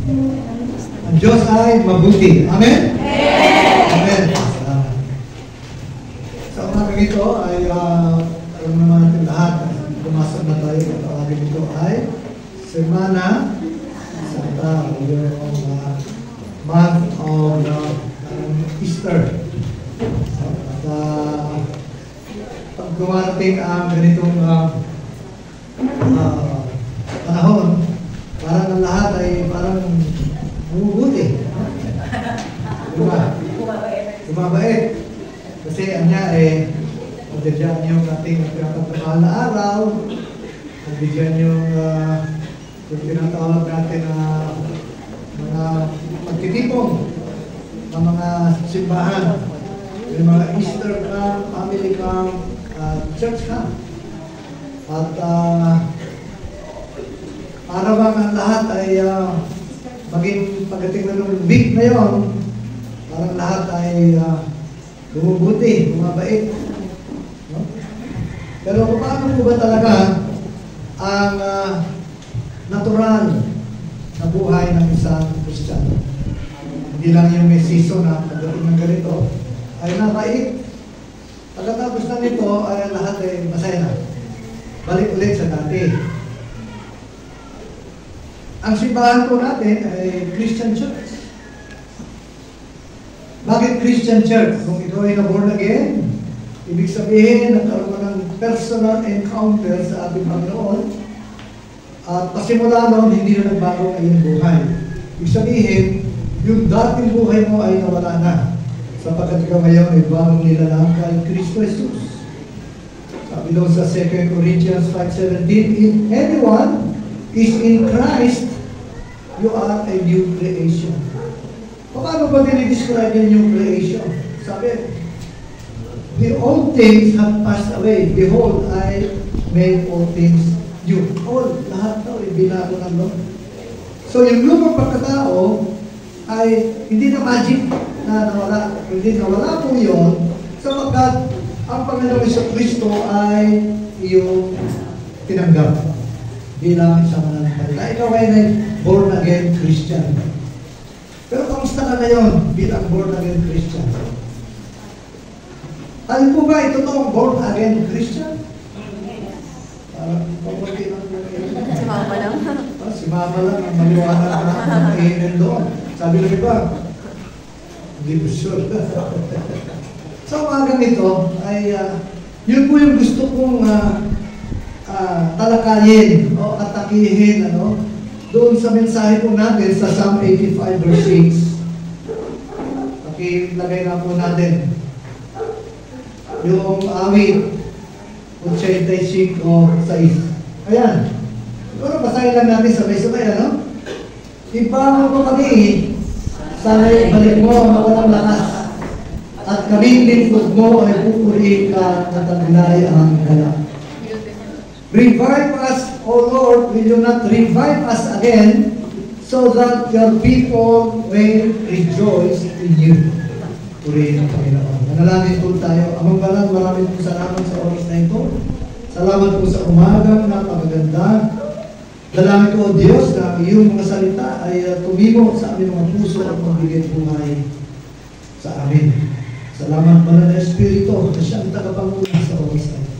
Ang Diyos ay mabuti. Amen? Amen. Sa umagang ito ay alam naman natin lahat, pumasok na tayo, katawagin ito ay Semana Santa, yung month of Easter. At pag dumarating ang ganitong panahon, parang ang lahat ay parang bumubuti. Diba? Bumabait. Kasi anya magbigyan yung ating pinakatamahal na araw, magbigyan yung tinatawag natin na mga magtitipong ng mga simbahan, yung mga Easter camp, family camp, church camp. At para bang ang lahat ay maging pagdating na ng week na yun, parang lahat ay bumubuti, bumabait. No? Pero paano po ba talaga ang natural na buhay ng isang Kristiyano? Hindi lang yung may season na pagdating ng ganito ay nakait. Pagkatapos na nito ay lahat ay masaya na. Balik ulit sa dati. Ang simbahan po natin ay Christian Church. Bakit Christian Church? Kung ikaw ay na-born again, ibig sabihin nagkaroon ka ng personal encounter sa ating Panginoon at pasimula noon hindi na nagbago ang iyong buhay. Ibig sabihin, yung dating buhay mo ay nawala na sapagkat ikaw ngayon ay bagong nilalang kay Kristo Jesus. Sabi doon sa 2 Corinthians 5:17, if anyone is in Christ, you are a new creation. Paano ba dinidescribe yung new creation? Sabi, the old things have passed away. Behold, I made all things new. All, lahat daw, binago ng Lord. So yung lumang pagkatao ay hindi na magic na nawala. Hindi nawala po yun sapagkat ang Panginoong Jesucristo ay iyong tinanggap bilang isang mananampalataya. Ikaw ay born again Christian. Pero kamusta ka ngayon bilang born again Christian? Alin po ba ito itong born again Christian? Si Mama lang. Si Mama lang ang maliwanag na ang mahinin doon. Sabi ng iba, hindi ko sure. Sa umagang ito ay yun po yung gusto kong talakayin o atakihin doon sa mensahe po natin sa Psalm 85 verse 6. Pakilagay na po natin yung awit 85 o 6. Ayan. Siguro basahin lang natin sabay-sabay, Ibangon mo kami, sana'y balik mo na walang lakas, at kaming lingkod mo ay pupurihin ka at taglay ang galak. Revive us, O Lord, will you not revive us again, so that your people may rejoice in you. Purihin ang Panginoon. Manalangin po tayo. Amang Banal, maraming po salamat sa oras na ito. Salamat po sa umagang napakaganda. Dalangin ko, O Diyos, na iyong mga salita ay tumimo sa aming mga puso at magbigay buhay sa amin. Salamat, Banal na Espiritu, na siyang tagapangunan sa oras na ito.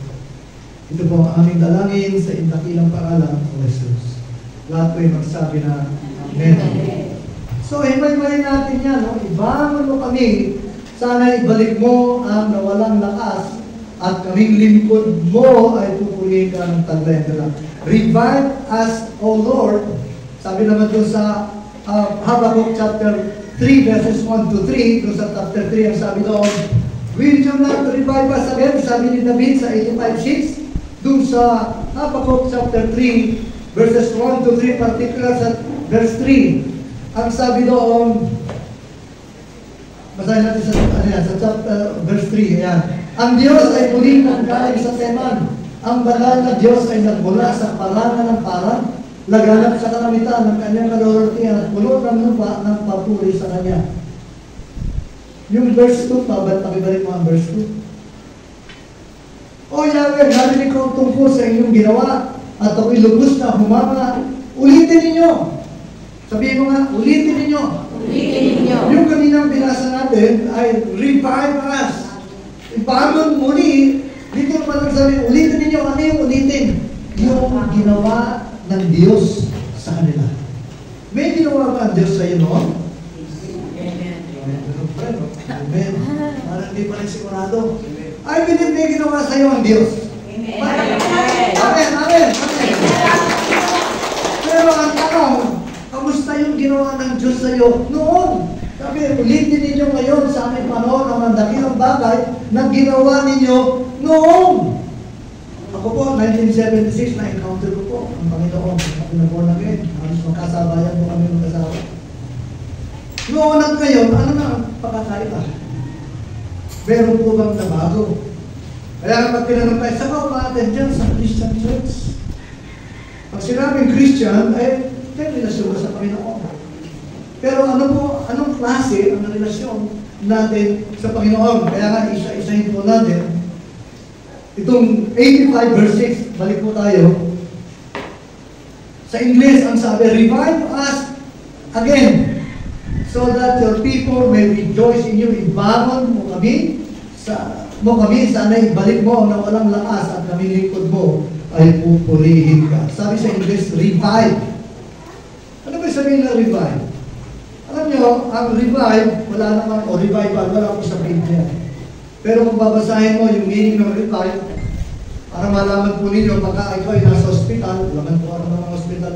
Ito po ang aming dalangin sa indakilang pangalan o Jesus. Lahat po ay magsabi na Amen. So, himay-himayin natin yan. Ibangon mo kami, sana ibalik mo ang nawalang lakas at kaming lingkod mo ay pupurihin ka ng taglay. Revive us, O Lord. Sabi naman doon sa Habakkuk chapter 3 verses 1 to 3, doon sa chapter 3 ang sabi doon, will you not revive us again? Sabi ni David sa 85:6, doon sa Habakkuk chapter 3 verses 1 to 3, particular sa verse 3, ang sabi doon, basahin natin sa chapter, verse 3, ayan. Ang Diyos ay muling nanggaling sa Teman. Ang banal na Diyos ay nagmula sa parangan ng parang, laganap sa kalamitan ng kanyang kalortihan at puno ng lupa ng papuri sa kanya. Yung verse 2, pakibalik mo ang verse 2. O Yahweh, narinig ko tungkol sa inyong ginawa at ako'y lubos na humanga. Ulitin ninyo. Sabihin mo nga, ulitin ninyo. Ulitin ninyo. Yung kaninang binasa natin ay revive us. Ibangon muli. Dito pa lang sabi, ulitin ninyo. Ano yung ulitin? Yung ginawa ng Diyos sa kanila. May ginawa ba ang Diyos sa iyo noon? Amen. Parang hindi pa rin sigurado. I believe may ginawa sa iyo ang Diyos. Amen. Amen. Amen. Pero ang tanong, kamusta yung ginawa ng Diyos sa iyo noon? Sabi, ulitin ninyo ngayon sa aming panahon ang mandakilang bagay na ginawa ninyo noon. Ako po, 1976, na-encounter ko po ang Panginoon. Ako na po namin. Halos magkasabayan po kami magkasawa. Noon at ngayon, ano na ang pagkakaiba? Meron po bang nabago? Kaya kapag tinanong tayo, saan ka umaten dyan sa Christian Church? Pag sinabing Christian, ay may relasyon sa Panginoon. Pero ano po, anong klase ang relasyon natin sa Panginoon? Kaya nga, isa-isahin po natin. Itong 85 verse 6, balik po tayo. Sa English, ang sabi, revive us again, so that your people may rejoice in you. Ibangon mo kami, sana'y ibalik mo na walang lakas at kaming lingkod mo ay pupurihin ka. Sabi sa English, revive. Ano ba sabihin ng revive? Alam nyo, ang revive, wala naman, o revival, wala po sa Biblia. Pero kung babasahin mo yung meaning ng revive, para malaman po ninyo, pagka ikaw ay nasa hospital, laman po ang mga hospital,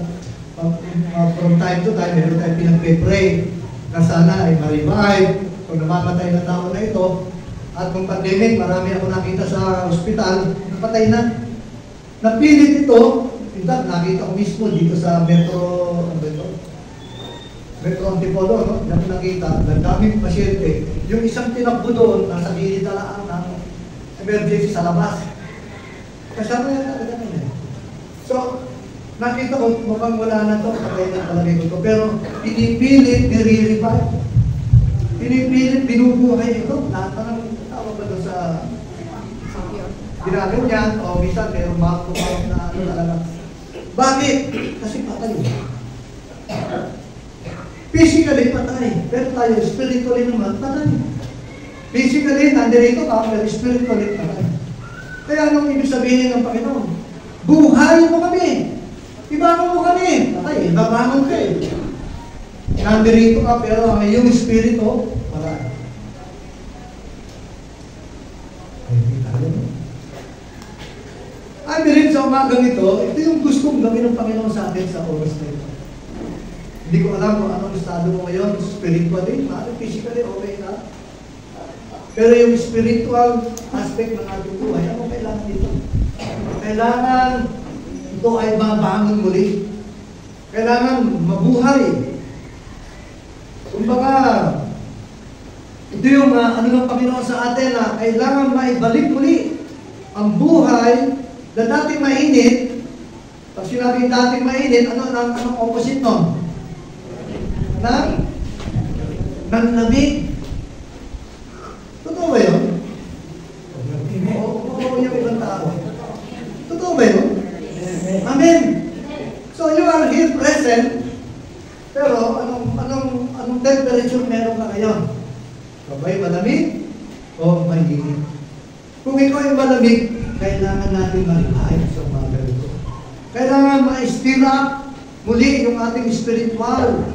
from time to time, meron tayo pinagpe-pray na sana ay ma-revive kung namamatay na tao na ito. At kung pandemic, marami ako nakita sa hospital, napatay na. Napilit ito, in fact, nakita ko mismo dito sa Metro Antipolo, no? Dami nakita, daming pasyente. Yung isang tinakbo doon, nasa gilid talaan ng emergency sa labas. Kasama yan talaga nila. So, nakita ko, mukhang wala na to, patay na palagay ko to. Pero, pinipilit, nire-revive. Pinipilit, binubuhay ito. Lahat na ng tawag ba doon sa ginaganyan, o minsan mayroong makakupang na ano talaga. Bakit? Kasi patay. Physically patay, pero tayo spiritually naman patay. Physically, nandirito ka, pero spiritually patay. Kaya anong ibig sabihin ng Panginoon? Buhay mo kami! Ibangon mo kami! Patay, babangon ka eh. Nandirito ka, pero ang iyong spirito, patay. I believe sa umagang ito yung gustong gawin ng Panginoon sa atin sa oras na ito. Hindi ko alam kung anong estado mo ngayon, spiritually, physically, okay ka. Pero yung spiritual aspect ng ating buhay, ano kailangan dito? Kailangan ito ay mabangon muli. Kailangan mabuhay. Kumbaga, ito yung ano ng Panginoon sa atin na kailangan maibalik muli ang buhay na dating mainit. Pag sinabing dating mainit, anong opposite nun? Ng lamig. Totoo ba yun? Oo, yung ibang tao. Totoo ba yun? Amen. So you are here present, pero anong temperature meron ka ngayon? Ba'y malamig o mainit? Kung ikaw ay malamig, kailangan natin ma-revive sa mga ganito. Kailangan ma-stir up muli yung ating spiritual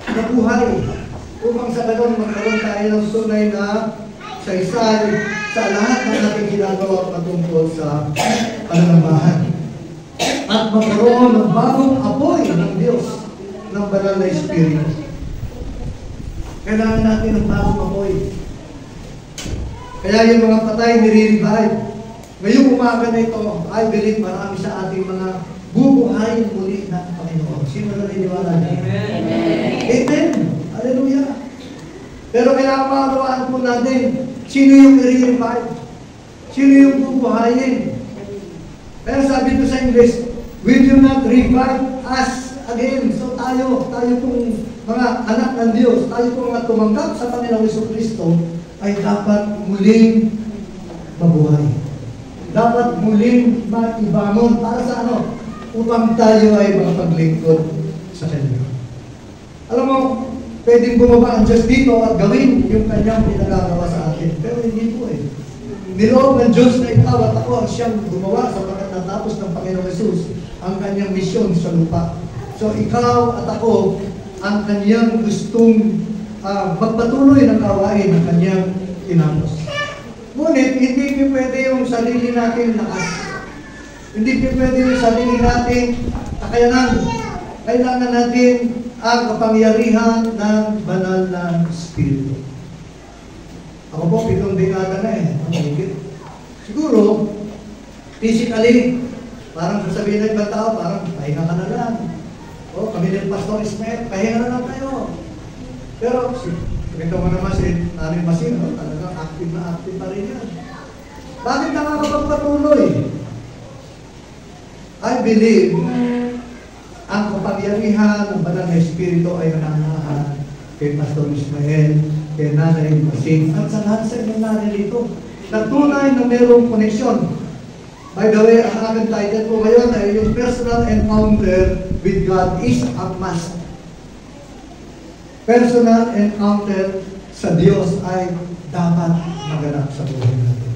na buhay upang sa ganun magkaroon tayo ng tunay na saysay sa lahat ng ating ginagawa patungkol sa pananambahan. At magkaroon ng bagong apoy ng Diyos ng banal na Espiritu. Kailangan natin ng bagong apoy. Kaya yung mga patay nire-revive. Ngayong umaga na ito, I believe marami sa ating mga bubuhayin muli ng Panginoon. Sino na naniniwala niya? Amen. Amen. Hallelujah. Pero kailangan makakawaan po natin, sino yung i-revive? Sino yung bubuhayin? Kaya sabi ko sa English, will you not revive us again? So tayo pong mga anak ng Diyos, tayo pong mga tumanggap sa Panginoong Jesucristo, ay dapat muling mabuhay. Dapat muling maibangon para sa ano? Upang tayo ay makapaglingkod sa Kanya. Alam mo, pwedeng bumaba ang Diyos dito at gawin yung kanyang pinagagawa sa atin. Pero hindi po eh. Niloob ng Diyos na ikaw at ako ang siyang gumawa sapagkat natapos ng Panginoong Jesus ang kanyang misyon sa lupa. So ikaw at ako ang kanyang gustong magpatuloy ng gawain ng kanyang tinapos. Ngunit hindi pwede yung sarili natin lakas. Hindi pwede yung sarili natin kakayanan. Kailangan natin ang kapangyarihan ng banal na Espiritu. Ako po, 7 dekada na eh. Siguro, physically, parang sasabihin ng ibang tao, parang pahinga ka na lang. O, kami ng Pastor Ismael, pahinga na lang tayo. Pero, ito mo naman si Nanay Masin, talagang active na active pa rin yan. Bakit nakakapagpatuloy? I believe, ang kapangyarihan ng banal na Espiritu ay nananahan kay Pastor Ismael, kay Nanay Masin, at sa lahat sa inyong naririto. Nagtunay na mayroong koneksyon. By the way, ang aking title po ngayon ay yung personal encounter with God is a must. Personal encounter sa Diyos ay dapat maganap sa buhay natin.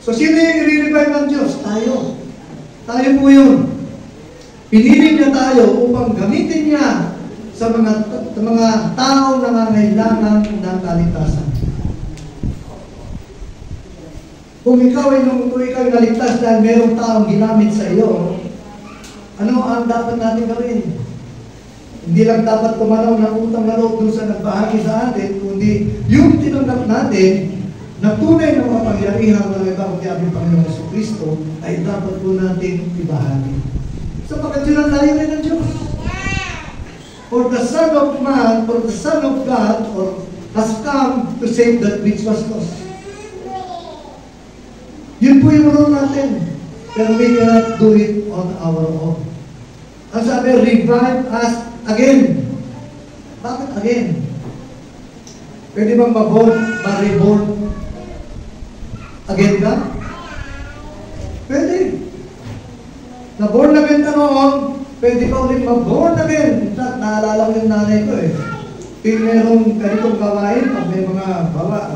So, sino yung i-revive ng Diyos? Tayo. Tayo po yun. Pinili niya tayo upang gamitin niya sa mga tao na nangangailangan ng kaligtasan. Kung ikaw ay naligtas dahil mayroong taong ginamit sa iyo, ano ang dapat natin gawin? Hindi lang dapat kumanaw ng utang na loob dun sa nagbahagi sa atin, kundi yung tinanggap natin na tunay na makapangyarihan ng Ebanghelyo ng Panginoong Jesucristo ay dapat po natin ibahagi. Sapagkat yun ang layunin ng Diyos. For the Son of Man, for the Son of God, has come to save that which was lost. Yun po yung role natin. Pero we cannot do it on our own. Ang sabi, revive us again. Bakit again? Pwede bang ma-reborn again ka? Pwede. Na-born again ka noon, pwede ka ulit ma-born again. In fact, naalala ko yung nanay ko eh. Kung merong ganitong gawain, pag may mga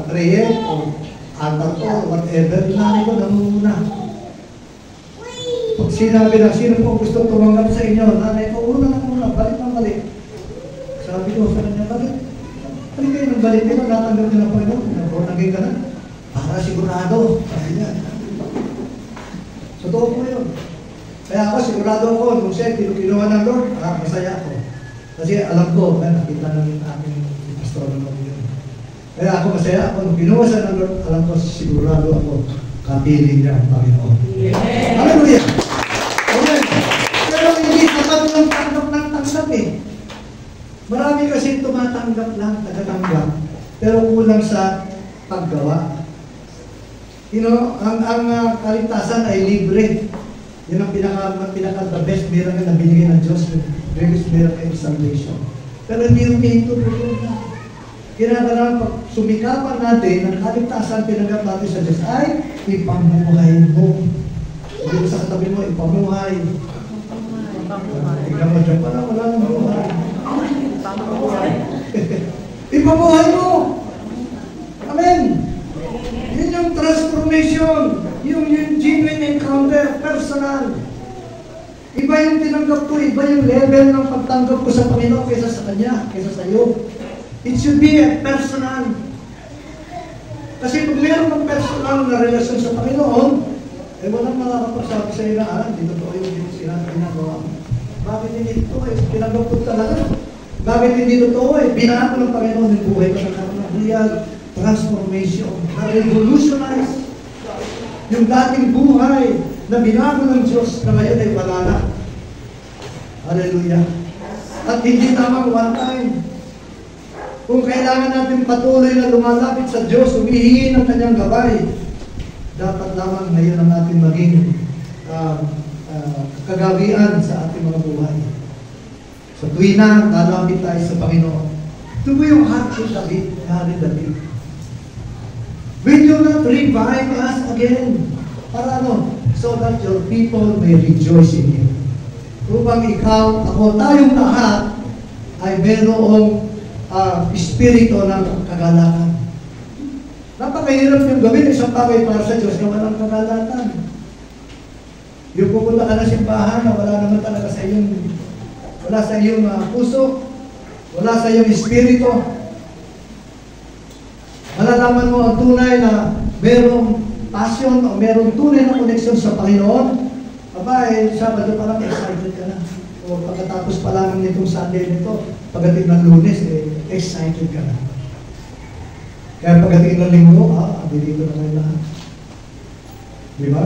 prayer o altar ko, whatever, nanay ko namumuna. Pag sinabi na, sino po gusto tumanggap sa inyo, nanay ko, una na muna, balik ng balik. Sabi ko sa kanya, balik. Balik kayo ng balik, di ba natanggap nyo na Panginoon? Na-born again ka na? Para sigurado. Sabi niya. Totoo po yun. Kaya ako, sigurado ako, nung siya kinuha ng Lord, masaya ako. Kasi alam ko, nakita namin aking pastor ng yun. Kaya ako masaya ako, nung kinuha siya ng Lord, alam ko, sigurado ako, kapiling niya ang Panginoon. Amen. Hallelujah! Amen. Pero hindi sapat yung tanggap ng tanggap eh. Marami kasi tumatanggap lang, tagatanggap, pero kulang sa paggawa. You know, ang kaligtasan ay libre. Yun ang pinaka the best miracle na binigay ng Diyos, the greatest miracle of salvation. Pero hindi yung ito na. Kinakailangan pag sumikapan natin, ang kaligtasan pinanggap natin sa Diyos ay ipamuhay mo. Dito sa katabi mo, ipamuhay. Tingnan mo dyan pala, wala nang buhay. Ipamuhay mo. Amen. Yun yung transformation. Yung genuine encounter, personal. Iba yung tinanggap ko, iba yung level ng pagtanggap ko sa Panginoon kaysa sa Kanya, kaysa sa iyo. It should be a personal. Kasi kung meron kang personal na relasyon sa Panginoon, eh walang makakapagsabi sa iyo na, hindi totoo yung ginagawa. Bakit hindi totoo eh? Tinanggap ko talaga. Bakit hindi totoo eh? Binaan ko ng Panginoon yung buhay ko ng real transformation, na-revolutionize yung dating buhay na binago ng Diyos na ngayon ay wala na. Hallelujah. At hindi tamang one time. Kung kailangan natin patuloy na lumalapit sa Diyos, humihingi ng Kanyang gabay, dapat lamang ngayon ang ating maging kagawian sa ating mga buhay. Sa tuwi na, lalapit tayo sa Panginoon. Ito po yung heart of David. Will you not revive us again? Para ano? So that your people may rejoice in you. Upang ikaw, ako, tayong lahat ay mayroong espiritu ng kagalakan. Napakahirap yung gawin isang bagay para sa Diyos na walang kagalakan. Yung pupunta ka na simbahan na wala naman talaga sa iyong puso, wala sa iyong espiritu. Malalaman mo ang tunay na merong passion o merong tunay na koneksyon sa Panginoon. Aba, Sabado pa lang, excited ka na. O pagkatapos pa lang nitong Sunday nito, pagdating ng Lunes, excited ka na. Kaya pagdating ng Linggo, dito na kayo lahat. Di ba?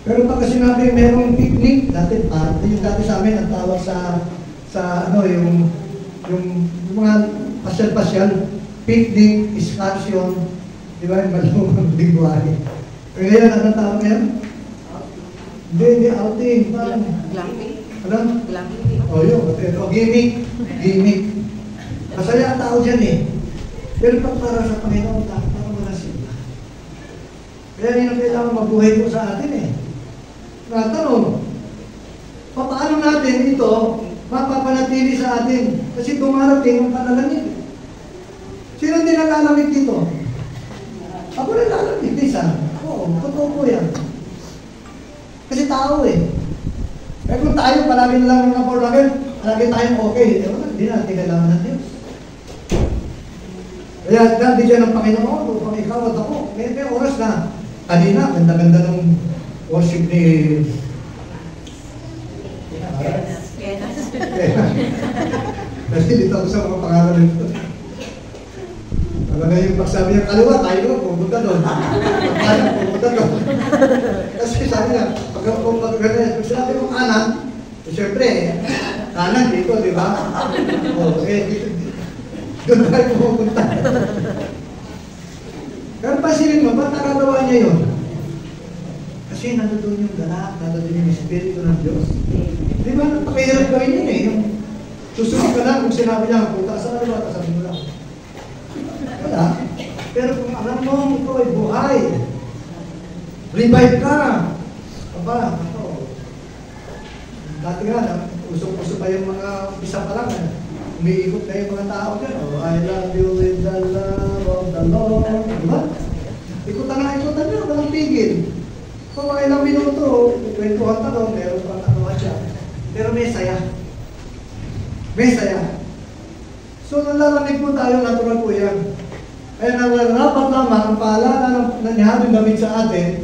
Pero pag sinabi merong picnic, dati sa amin, ang tawag yung mga pasyal-pasyal, picnic, excursion, di ba, yung malumang bigwari. Pero ngayon, anong tawag ngayon? Hindi, outing. Glamping. Ano? Glamping. Yun. Gimmick. Masaya ang tao dyan eh. Pero pag para sa Panginoon, para wala sila. Kaya yun ang kailangan mabuhay po sa atin eh. Natanong, paano natin ito mapapanatili sa atin? Kasi dumarating ang panalamig. Sino din nalalamig dito? Ako rin nalalamig, isa. Oo, totoo po yan. Kasi tao eh. Kaya kung tayo palagi lang ng pornogel, palagi tayong okay, hindi natin kailangan ng Diyos. Kaya nabigyan ng Panginoon upang ikaw at ako. May oras na. Kanina, ganda-ganda ng worship ni kasi dito ako sa mga pangalan nito. Talaga yung pagsabi niya, kaliwa, tayo doon, pupunta doon. Pagkalang, pupunta doon. Kasi sabi niya, pag sinabi mo kanan, siyempre, kanan dito, di ba? Doon tayo pupunta. Pero pasilin mo, ba't nakagawa niya yun? Kasi nandoon yung galak, nandoon yung Espiritu ng Diyos. Di ba, napakahirap gawin yun eh. Yung susunod ka lang kung sinabi niya, punta sa kaliwa, kasabi mo lang. Wala. Pero kung alam mo, ito ay buhay. Revive ka. Aba, ako. Dati nga, usok-usok pa yung mga isa pa lang. Umiikot na yung mga tao dyan. Oh, I love you with the love of the Lord. Diba? Ikutan nyo, walang tigil. Kung mga ilang minuto, kwentuhan ka doon, meron pang katawa siya. Pero may saya. May saya. So, nalalamig po tayo, natural po yan. Kaya nararapat lamang ang paalala na nangyari gamit sa atin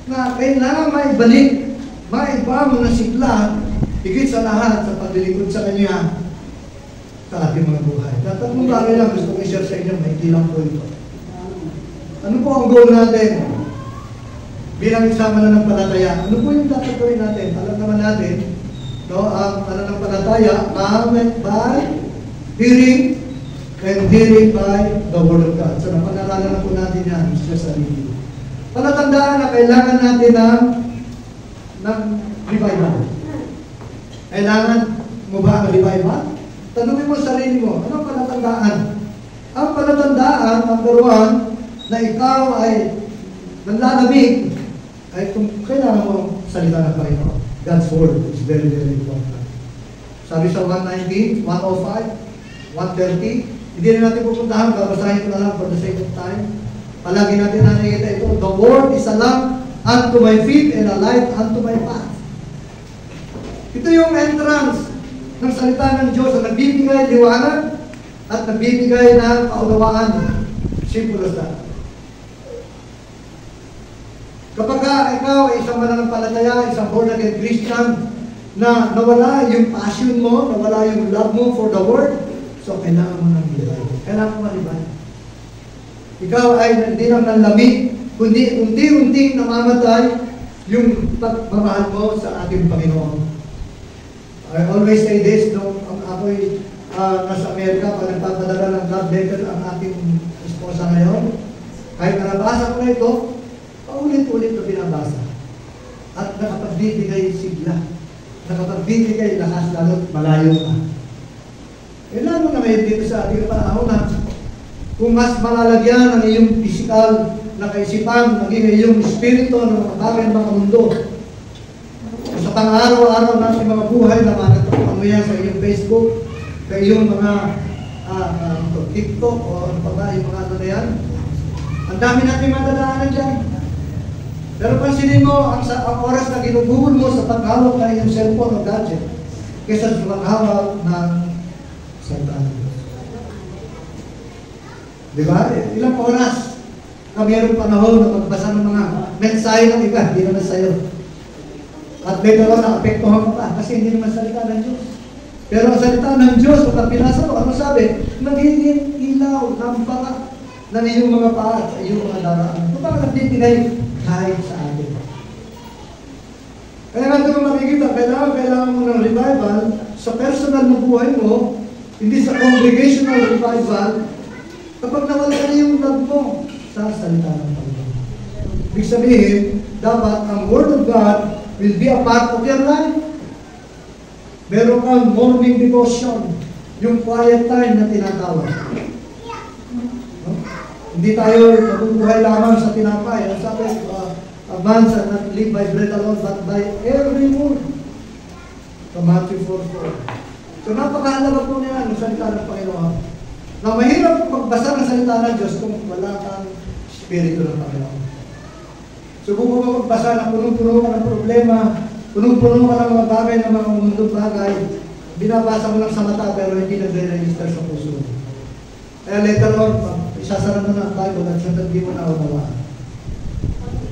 na kailangan maibalik, maiba mo na sigla, higit sa lahat sa paglilingkod sa Kanya sa ating mga buhay. Tatlong bagay lang gusto kong i-share sa inyo, may lang po ito. Ano po ang goal natin? Bilang isama na ng palataya, ano po yung dapat gawin natin? Alam naman natin, no, ang pananampalataya, by hearing and hearing by the Word of God. So, napanaralan na po natin yan sa sarili. Palatandaan na kailangan natin ng revival. Kailangan mo ba ang revival? Tanungin mo sarili mo, anong palatandaan? Ang palatandaan, number one, na ikaw ay nanlalamig, ay kung kailangan mo salita ng Panginoon. God's Word is very, very important. Sabi sa 119, 105, 130, hindi na natin pupuntahan, babasahin ko na lang for the sake of time. Palagi natin nakikita ito, the Word is a lamp unto my feet and a light unto my path. Ito yung entrance ng salita ng Diyos na nagbibigay liwanag at nagbibigay ng kaunawaan. Simple as that. Kapag ikaw ay isang mananampalataya, isang born-again Christian, na nawala yung passion mo, nawala yung love mo for the Word, so kailangan mo ng libay. Kailangan mo libay. Ikaw ay hindi lang nanlamig, kundi unti-unting namamatay yung pagmamahal mo sa ating Panginoon. I always say this, nung ako'y nasa Amerika, pag nagpapadala ng love letter ang ating esposa ngayon, kahit nabasa ko na ito, paulit-ulit na binabasa. At nakapagbibigay sigla. Nakapagbibigay lakas, lalo't malayo ka. Eh lalo na may dito sa ating panahon na kung mas malalagyan ang iyong physical na kaisipan, maging iyong espiritu ng mga bagay ng mga mundo. Sa sa pang-araw-araw natin mga buhay na makatapos mo yan sa iyong Facebook, sa iyong mga TikTok o ano pa ba, yung mga ano na yan. Ang dami natin madadaanan dyan. Pero pansinin mo, ang oras na ginugugol mo sa paghawak ng iyong cellphone o gadget kaysa sa paghawak ng salita ng Diyos. Diba? Ilang oras na mayroong panahon na magbasa ng mga mensahe ng iba, hindi naman sa'yo. At may dalawa na apektuhan mo pa kasi hindi naman salita ng Diyos. Pero ang salita ng Diyos, kung pinasa mo, ano sabi? Magiging ilaw, lampara ng iyong mga paa at iyong mga daraan. Kung bakit nagbibigay kahit sa atin. Kaya nga ito makikita, kailangan mo ng revival sa personal na buhay mo, hindi sa congregational revival, kapag nawala na yung love mo sa salita ng Panginoon. Ibig sabihin, dapat ang Word of God will be a part of your life. Meron kang morning devotion, yung quiet time na tinatawag. No? Hindi tayo nabubuhay lamang sa tinapay. Ang sabi, man shall not live by bread alone, but by every word. Sa Matthew 4:4. So napakahalaga po niya ng salita ng Panginoon. Na mahirap magbasa ng salita ng Diyos kung wala kang Espiritu ng Panginoon. Subukan mo magbasa na punong-puno ka ng problema, punong-puno ka ng mga bagay, ng mga mundong bagay, binabasa mo lang sa mata pero hindi nagre-register sa puso. Kaya later on, isasara mo na ang Bible at hindi mo naunawaan.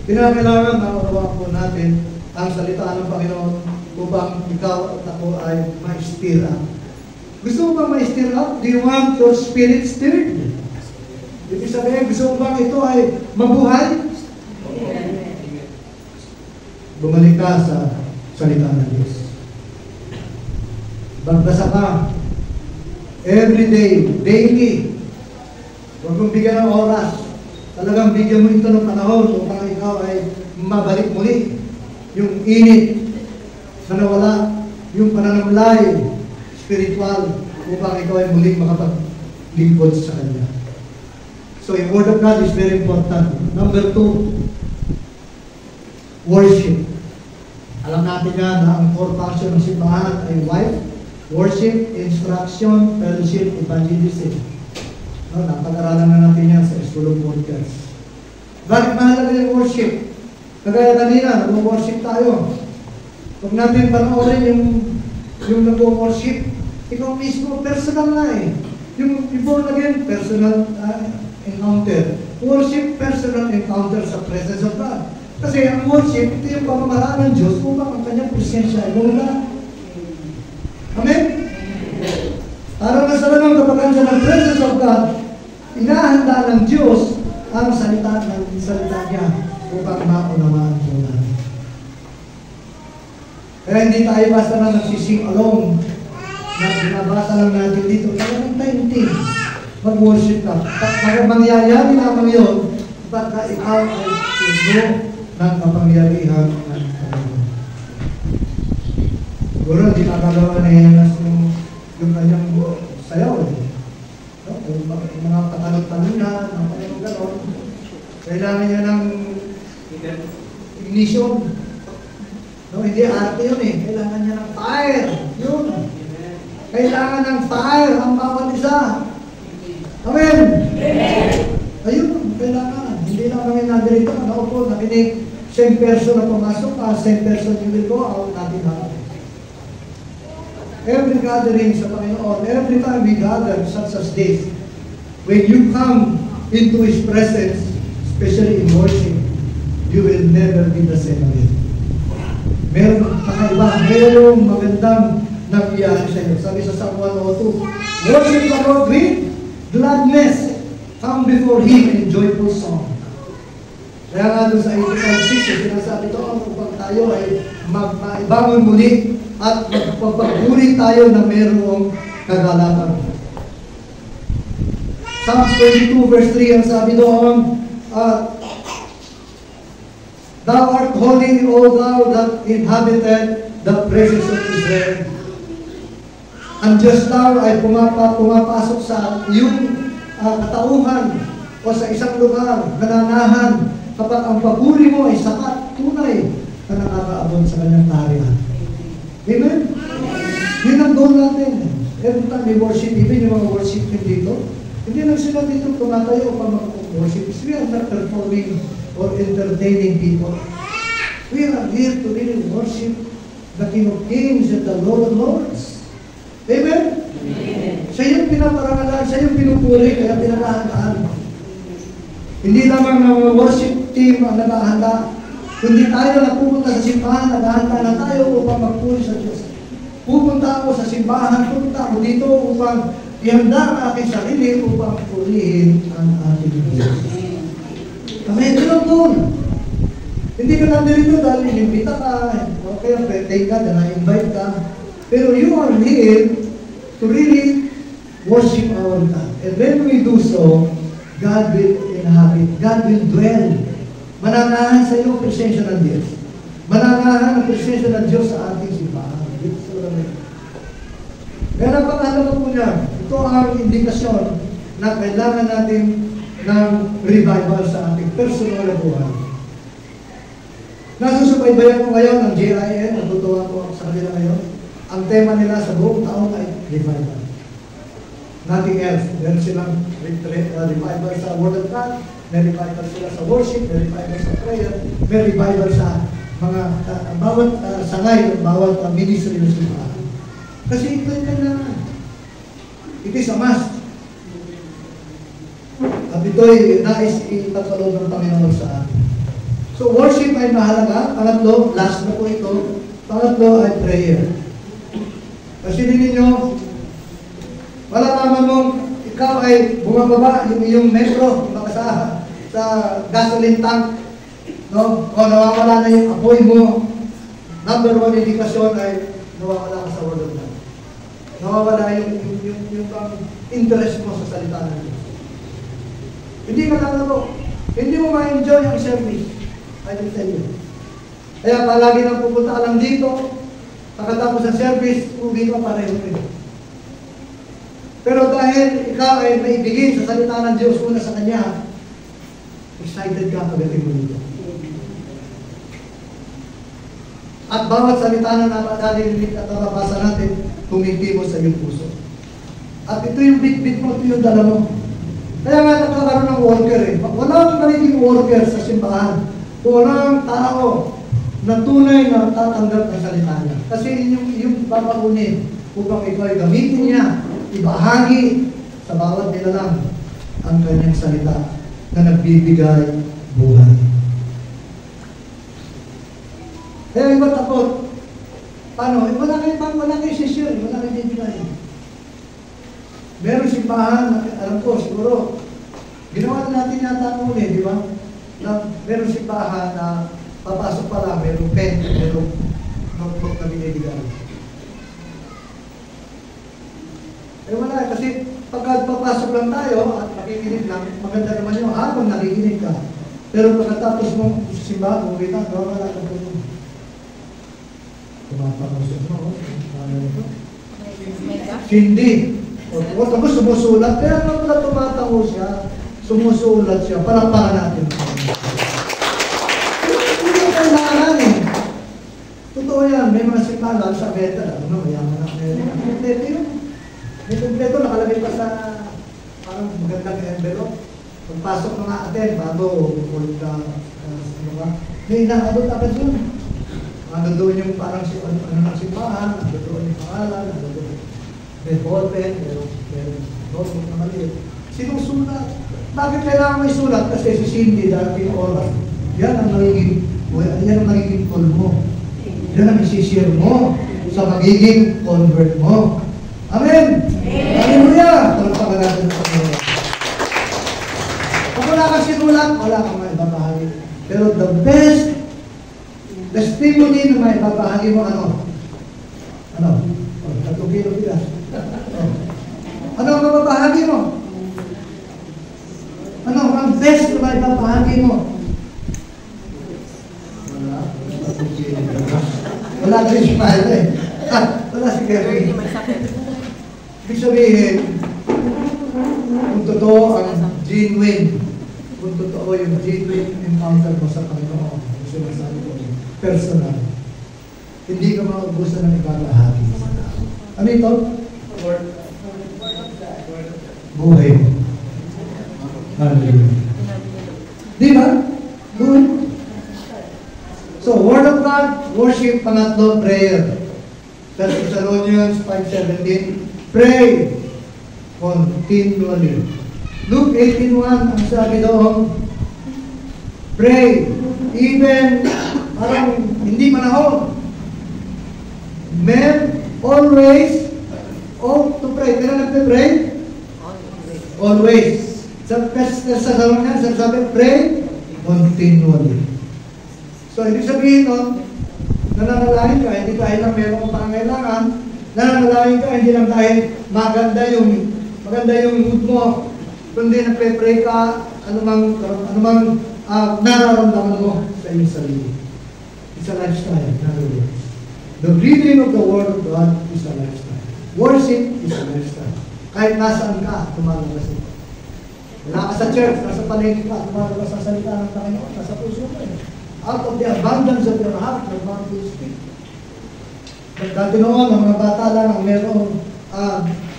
Kinakailangan naunawaan po natin ang salita ng Panginoon upang ikaw at ako ay ma-stir up. Gusto mo bang ma-stir up? Do you want your spirit stirred? Ibig sabihin, gusto mo bang ito ay mabuhay? Bumalik ka sa salita ng Diyos. Magbasa ka. Every day, daily. Huwag mong bigyan ng oras. Talagang bigyan mo ito ng panahon upang ikaw ay mabalik muli. Yung init na nawala, yung pananamlay spiritual upang ikaw ay muling makapaglingkod sa Kanya. So, yung Word of God is very important. Number 2, worship. Alam natin nga na ang core function ng simbahan ay worship, instruction, fellowship, evangelism. No, napag-aralan na natin yan sa School of Workers. Bakit mahalaga yung worship? Kagaya kanina, nag-worship tayo. Huwag natin panoorin yung nag-worship. Ikaw mismo, personal na eh. Yung born again, personal encounter. Worship, personal encounter sa presence of God. Kasi ang worship, ito yung pamamaraan ng Diyos upang ang kanyang presensya ay mula. Amen? Parang nasa lamang kapag ng presence of God, inahanda ng Diyos ang salita niya upang maunawaan po natin. Kaya hindi tayo basta na nagsising along na binabasa lang natin dito. Talagang tayo mag-worship ka. Pag mangyayari lamang yun, baka ikaw ay puno ng kapangyarihan ng Panginoon. Siguro, hindi nakagawa na Henas yung kanyang sayaw. No? Yung mga patalot-talunan, ang kanyang gano'n. Kailangan niya ng ignition. No, hindi arte yun eh. Kailangan niya ng fire. Yun. Kailangan ng fire ang bawat isa. Amen? Amen. Ayun, kailangan. Hindi lang kami nadirito. Nakaupo, nakinig. Same person na pumasok, same person you will go out, natin lahat. Every gathering sa Panginoon, every time we gather such as this, when you come into His presence, especially in worship, you will never be the same again. Meron kakaiba, merong magandang nangyayari sa inyo. Sabi sa Psalm 102, worship the Lord with gladness, come before Him in joyful song. Kaya nga doon sa 85:6, sinasabi ito, upang tayo ay maibangon muli at magpapagpuri tayo na mayroong kagalakan. Psalms 22:3, ang sabi doon, Thou art holy, O thou that inhabited the praises of Israel. Ang Diyos thou ay pumapasok sa iyong katauhan o sa isang lugar, nananahan kapag ang papuri mo ay sapat, tunay na nakakaabot sa kanyang kaharian. Amen? Yun ang goal natin. Every time we worship, even yung mga worship team dito, hindi lang sila dito tumatayo upang mag-worship. We are not performing or entertaining people. We are here to really worship the King of Kings and the Lord of Lords. Amen? Amen. Siya yung pinaparangalan, siya yung pinupuri, kaya pinakahandaan. Hindi lamang ng worship team ang nagahanda, kundi tayo na pupunta sa simbahan, naghahanda na tayo upang magpuri sa Diyos. Pupunta ako sa simbahan, pupunta ako dito upang ihanda ang aking sarili upang purihin ang ating Diyos. Amen. Ito lang doon. Hindi ka nandito dahil inimbita ka, okay, take ka, na-invite ka. Pero you are here to really worship our God. And when we do so, God will inhabit, God will dwell. Manangahan sa iyo ang presensya ng Diyos. Manangahan ang presensya ng Diyos sa ating simbahan. Kaya napakahalaga po niya, ito ang indikasyon na kailangan natin ng revival sa ating personal na buhay. Nasusubaybayan ko ngayon ng JIN, natutuwa ko sa kanila ngayon. Ang tema nila sa buong taon ay revival. Nothing else. Meron silang revival sa Word of God, may revival sila sa worship, may revival sa prayer, may revival sa mga bawat sangay, bawat ministry ng simbahan. Kasi ito yung kailangan. It is a must. At ito'y nais ipagkaloob ng Panginoon sa atin. So worship ay mahalaga. Pangatlo, last na po ito. Pangatlo ay prayer. Kasi ninyo, malalaman mo, ikaw ay bumababa yung iyong metro sa gasoline tank, no? O nawawala na yung apoy mo. Number one indikasyon ay nawawala ka sa Word of God. Nawawala yung interest mo sa salita ng Diyos. Hindi ka lalaro. Hindi mo ma-enjoy ang service. I will tell you. Kaya palagi nang pupunta ka lang dito, pagkatapos ng service, uwi ka pareho rin. Pero dahil ikaw ay maibigin sa salita ng Diyos una sa Kanya, excited ka pagdating mo dito. At bawat salita na napakalinig at nababasa natin, tumitibos sa iyong puso. At ito yung bit-bit mo, ito yung dala mo. Kaya nga nagkakaroon ng worker eh. Walang magiging worker sa simbahan. Walang tao na tunay na tatanggap ng salita niya. Kasi yung babaunin upang ikaw ay gamitin niya, ibahagi sa bawat nilalang ang kanyang salita na nagbibigay buhay. Kaya iba takot. Paano? Wala kayo sisyon, wala kayo bibigay. Meron simbahan, alam ko, siguro, ginawa natin yata ang uli, di ba? Na meron simbahan na papasok pa lang, merong pen, merong notebook na binibigay. Eh wala, kasi pagka papasok lang tayo at nakikinig lang, maganda naman yung habang nakikinig ka. Pero pagkatapos mo sa simbahan, uwi ka, wala ka po yun. Tumapakusok mo, hindi. O tapos sumusulat, kaya naman pala tumatawa siya, sumusulat siya, palakpakan natin. Hindi ko kailangan eh. Totoo yan, may mga simbahan sa beta, mayaman na kompleto yun. May kompleto, nakalagay pa sa parang magandang envelope. Pagpasok na natin, bago ulit ka, may inaabot agad yun. Ano doon yung parang ng simbahan, ano doon yung pangalan, ano doon. May ballpen, may notebook na maliit. Sinusulat. Bakit kailangan may sulat? Kasi si Cindy, dating oras, yan ang magiging call mo. Yan ang isishare mo sa magiging convert mo. Amen! Hallelujah! Palagpakan natin sa Panginoon. Kung wala kang sinulat, wala kang maibabahagi. Pero the best testimony na maibabahagi mo, ano? Ano? Tatugilo bilas. Ano ang mababahagi mo? Ano ang best na maibabahagi mo? Wala ka yung smile eh. Wala si Gary. Ibig sabihin, kung totoo ang genuine, kung totoo yung genuine encounter mo sa Panginoon, personal. hindi ka maubusan ng ikakahati sa tao. Ano ito? Buhay mo. Hallelujah. Di ba? Good. So, Word of God, worship, pangatlo, prayer. 1 Thessalonians 5:17, pray continually. Luke 18:1, ang sabi doon, pray, even parang hindi manahon. Men always ought to pray. Pero nagpe-pray? Always. Sa 1 Thessalonians, sabi, pray continually. So, ibig sabihin nun, nananalangin ka, hindi dahil lang meron kang pangangailangan, nananalangin ka, hindi lang dahil maganda yung mood mo, kundi nagpe-pray ka, anumang nararamdaman mo sa iyong sarili. It's a lifestyle, in other words. The reading of the Word of God is a lifestyle. Worship is a lifestyle. Kahit nasaan ka, tumalabas ito. Wala ka sa church, nasa palengke ka, tumalabas sa salita ng Panginoon, nasa puso mo. Out of the abundance of your heart, your mouth will speak. Dati noon, ang mga bata lang ang merong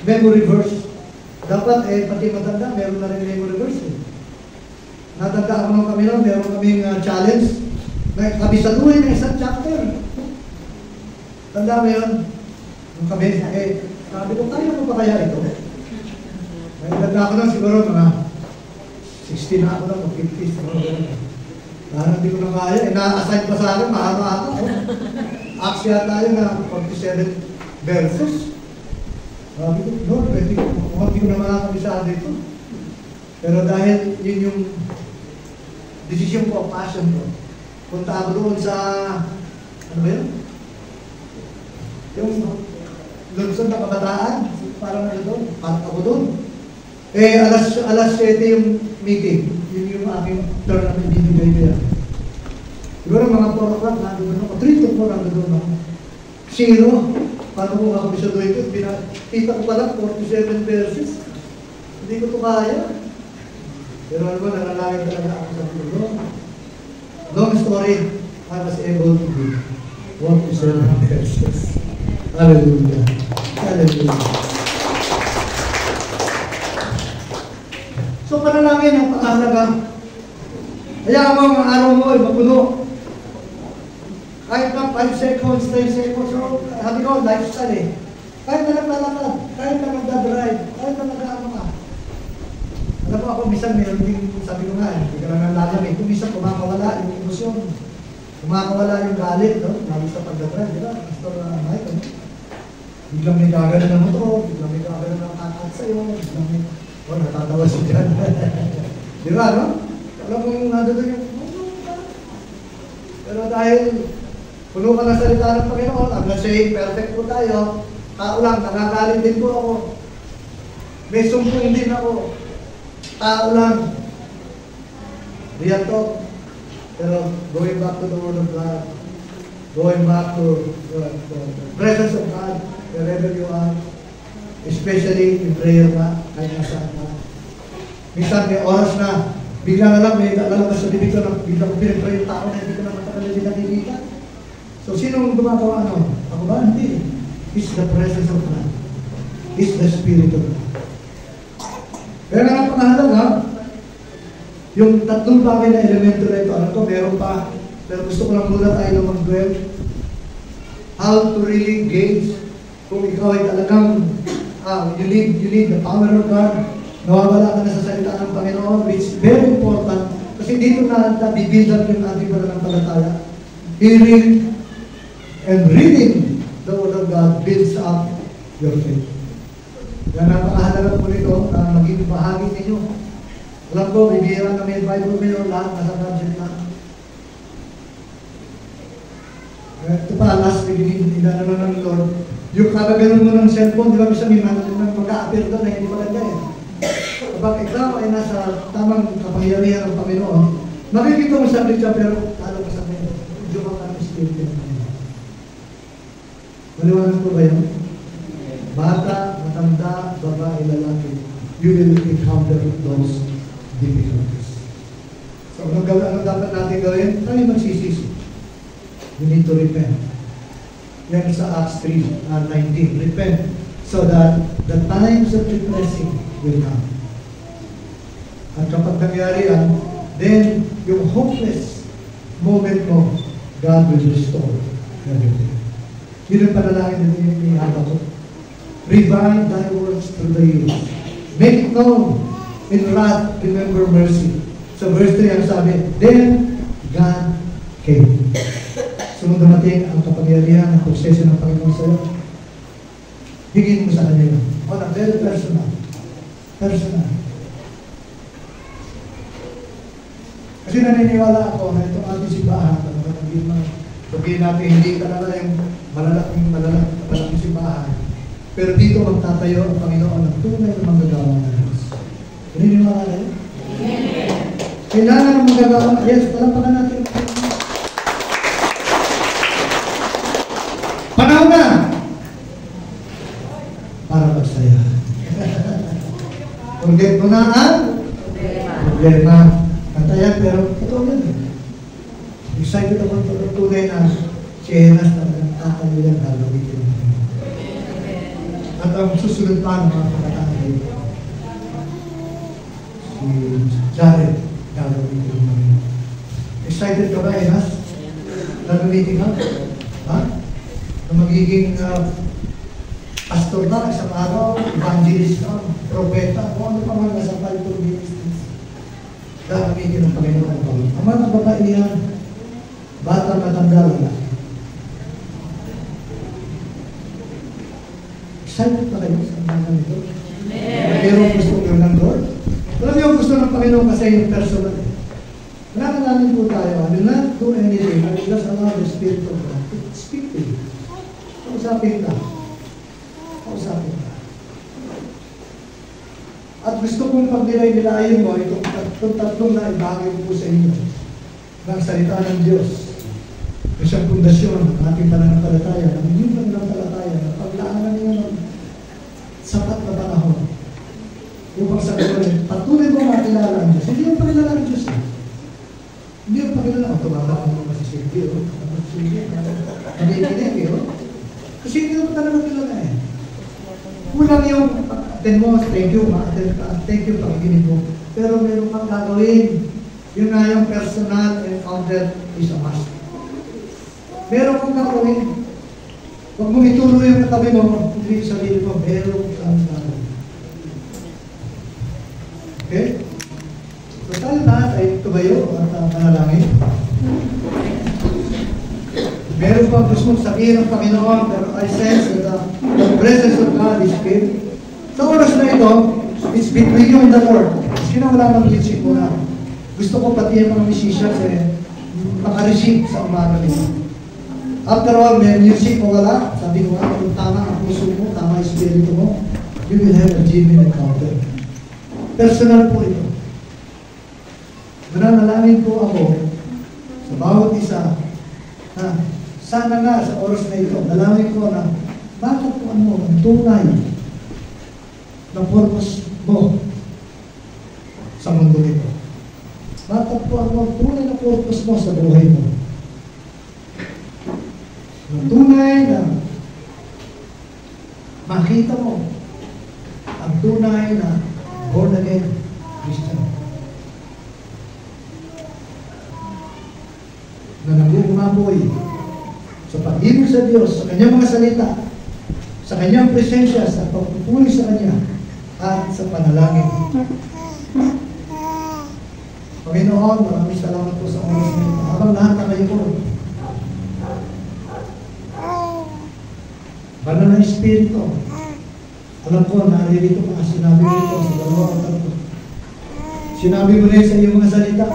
memory verse. Dapat, pati matanda, meron na rin memory verse. Natanda ako nung kami noon, meron kaming challenge. Kabisaduhin ng isang chapter. Tanda mo yun? Nung kami, sabi ko, kaya mo pa kaya ito? Tanda ako na siguro, mga 16 na ako na, 50 siguro. Parang hindi ko na kaya. Na-assign pa sa akin, mahaba ako. Acts yata yun na 47 verses. Sabi ko, no, hindi ko na makakabisado ito. Pero dahil yun yung decision ko, passion ko. Punta ako doon sa, ano ba yun? Yung lunsod na kabataan. Parang ano doon, part ako doon. Alas 7 yung meeting. Yun yung aking turn na ibibigay niya. Siguro mga 4 o'clock, nandun ako. 3 to 4 nandun ako. 0. Paano ko makabisaduhin ito? Kita ko pala 47 verses. Hindi ko ito kaya. Pero ano ba, nanalangin talaga ako sa pulo. Long story, I was able to do 47 verses. Hallelujah. Hallelujah. So, panalangin ang pangahalaga. Kaya mo ang araw mo ay mapuno. Kahit na 5 seconds, 10 seconds, so, sabi ko, lifestyle eh. Kahit na naglalakad, kahit na nagdadrive, kahit na nag-aano ka. Alam mo ako, minsan meron din, sabi ko nga, hindi ka lang nalalamig. Kung minsan kumakawala yung emosyon, kumakawala yung galit, no? Lalo sa pagdadrive, di ba? Pastor Mike, ano? Biglang may gagano ng motor, biglang may gagano ng kakat sa'yo, biglang may... Oh, natatawa siya dyan. Di ba, no? Alam mo yung nandun yung... Pero dahil puno ka ng salita ng Panginoon, I'm not saying perfect po tayo, tao lang, nakagalit din po ako. May sumpong din ako. Tao lang. Real talk. Pero going back to the Word of God, going back to the presence of God, wherever you are, especially in prayer na, kahit nasaan ka. Minsan may oras na, bigla na lang may lalabas sa bibig ko na bigla ko pinipray yung tao na hindi ko na matagal na nakikita. So, sino gumagawa ano? Ako ba? Hindi. It's the presence of God. It's the Spirit of God. Kaya nga napakahalaga, yung tatlong bagay na elemento na ito, ano to, meron pa, pero gusto ko lang muna tayo na mag-dwell. How to really gauge kung ikaw ay talagang you need the power of God. Nawawala ka na sa salita ng Panginoon, which is very important. Kasi dito na nabibuild up yung ating pananampalataya. Hearing and reading the Word of God builds up your faith. Kaya napakahalaga po nito na maging bahagi ninyo. Alam ko, bibihira na may Bible ngayon, lahat nasa budget na. Ito pa, last week, inano ng Lord. Yung kakaganon mo ng cellphone, di ba bisa may mag-a-appear doon na hindi maganda eh. Kapag ikaw ay nasa tamang kapangyarihan ng Panginoon, makikita mo sa siya, pero alam ko sa akin, medyo ang Espiritu ng Panginoon. Maliwanag po ba yun? Bata, matanda, babae, lalaki, you will encounter those difficulties. So, ano dapat natin gawin? Tayo magsisisi. We need to repent. Yan sa Acts 3:19. Repent so that the times of refreshing will come. At kapag nangyari yan, then yung hopeless moment mo, God will restore everything. Yun ang panalangin ni Habakkuk. Revive thy works through the years. Make it known. In wrath, remember mercy. Sa verse 3, ang sabi, then God came. So, dumating ang kapangyarihan, ang proseso ng Panginoon sa'yo. Hingin mo sa Kanya yun. On a very personal. Personal. Kasi naniniwala ako na itong ating simbahan, sabihin natin, hindi talaga yung malalaking simbahan. Pero dito magtatayo ang Panginoon ng tunay na manggagawa ng Diyos. Naniniwala na yun? Kailangan ng manggagawa. Yes, palampakan natin. Panahon na! Para magsaya. Forget mo na ang problema. Katayan, pero ito yan. Excited ako ito. Tunay na siyenas na nagtatayo yan gagawin. At ang susunod pa ng mga pagkataan dito. Si Jared gagawin yung mga. Excited ka ba, Enas? Gagawin ka? Ha? Na magiging pastor na, isang araw, evangelist ka, propeta, kung ano pa man nasa palito ministries. Gagawin ng Panginoon. Ang mga babae yan, bata matanda lang. Excited pa kayo sa mga nito? Mayroong gusto nyo ng Lord? Alam niyo, gusto ng Panginoon kasi yung personal. Nakakalanin po tayo, I will not do anything, I will just allow the Spirit of God to speak to you. Kausapin ka. Kausapin ka. At gusto kong pag nilay-nilayin mo, itong tatlong na ibagay po sa inyo ng salita ng Diyos. Isang pundasyon ng ating pananampalataya, ng inyong pananampalataya, na paglaanan niyo ng sapat na panahon upang sa karoon, patuloy mo makilala ang Diyos. Hindi yung pakilala ang Diyos. Hindi yung pakilala. O, tumama mo naman si Silvio. Nabikinig, kasi hindi mo talaga kilala eh. Kulang yung attend mo, thank you, ma-attend ka, thank you, pakikinig mo. Pero meron pang gagawin. Yun nga yung personal encounter is a must. Meron kang gagawin. Huwag mo ituloy yung katabi mo, hindi yung sarili mo, meron kang gagawin. Okay? So tayo lahat ay tumayo at manalangin. Meron pang gusto mong sabihin ng Panginoon, pero I sense that the presence of God is here. Sa oras na ito, it's between you and the Lord. Sino wala ng music muna? Gusto ko pati yung mga musicians makareceive sa umaga nito. After all, may music o wala, sabi ko nga, kung tama ang puso mo, tama ang espiritu mo, you will have a genuine encounter. Personal po ito. Mananalangin po ako sa bawat isa na sana nga sa oras na ito, dalangin ko na matatuan mo ang tunay na purpose mo sa mundo ito. Matatuan mo ang tunay na purpose mo sa buhay mo. Ang tunay na makita mo ang tunay na born again Christian na nagumaboy sa pag-ibig sa Diyos, sa kanyang mga salita, sa kanyang presensya, sa pagpupuli sa kanya, at sa panalangin. Panginoon, maraming salamat po sa oras na ito. Habang lahat na kayo po, banal na Espiritu, alam ko, naririto mga sinabi nito sa dalawa at tatlo. Sinabi mo rin sa iyong mga salita,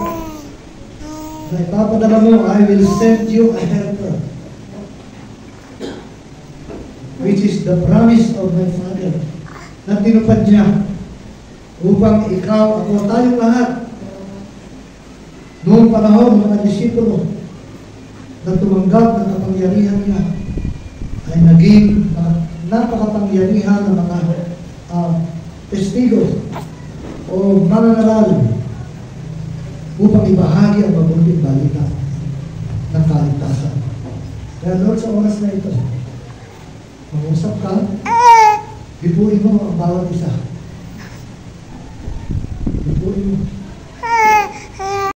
na ipapadala mo, I will send you a helper, which is the promise of my Father, na tinupad niya upang ikaw, ako, tayong lahat, noong panahon ng mga disipulo na tumanggap ng kapangyarihan niya, ay naging napakapangyarihan ng mga testigo o manangaral upang ibahagi ang mabuting balita ng kaligtasan. Kaya Lord, sa oras na ito, Mangusap ka, hipuin mo ang bawat isa. Hipuin mo.